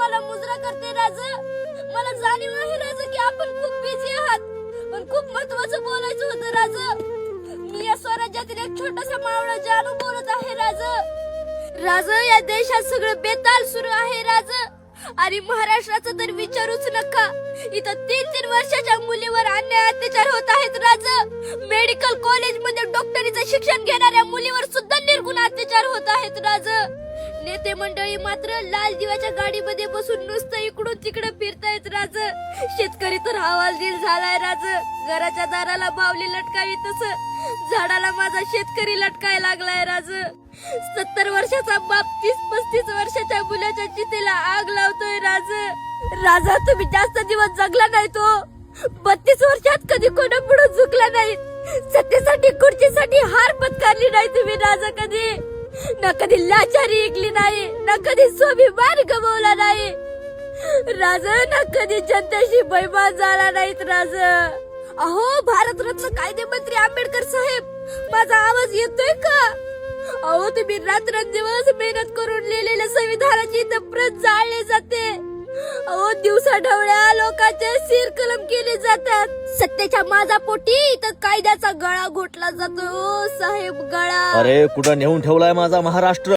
मला मुजरा करते राज. मला जाणीव आहे राज की आपण खूप बिझी आहात, पण खूप महत्वाचं बोलायचं होतं राज. मी या स्वराज्यातील एक छोटासा मावळा जानू बोलत आहे राज. राज, या देशात सगळं बेताल सुरू आहे राज. आणि महाराष्ट्राचं तर विचारूच नका. इथं 3-3 वर्षाच्या मुलीवर अन्याय अत्याचार होत आहेत राज. मेडिकल कॉलेज मध्ये डॉक्टरीचं शिक्षण घेणाऱ्या मुलीवर सुद्धा निर्गुण अत्याचार होत आहेत राज. नेते मंडळी मात्र लाल दिव्याच्या गाडीमध्ये बसून नुसतं इकडून तिकडे फिरतायत राज. शेतकरी तर हवालदिल झालाय राज. घराच्या दाराला बावली लटकावी तसं झाडाला माझा शेतकरी लटकाय लागलाय राज. 70 वर्षाचा बाप 30-35 वर्षाच्या मुलाच्या चितेला आग लावतोय राज. राजा, तुम्ही जास्त दिवस जगला नाही तो. 32 वर्षात कधी कोणापुढे झुकला नाही. सत्तेसाठी खुर्चीसाठी हार पत्कारली नाही तुम्ही राजा कधी. ना कधी लाचारी ऐकली नाही, ना कधी स्वाभिमान गमावला नाही राजा, ना कधी जनतेशी बैमान झाला नाहीत राजा. अहो, भारतरत्न कायदेमंत्री आंबेडकर साहेब, माझा आवाज येतोय का? अहो, तुम्ही रात्रंदिवस मेहनत करून लिहिलेल्या संविधानाची इथं प्रत जाळली जाते. अहो, दिवसा ढवळ्या लोकांचे सिर कलम केले जातात. सत्तेच्या माझा पोटी इथं कायद्याचा गळा घोटला जातो साहेब, गळा. अरे, कुठं नेऊन ठेवलाय माझा महाराष्ट्र?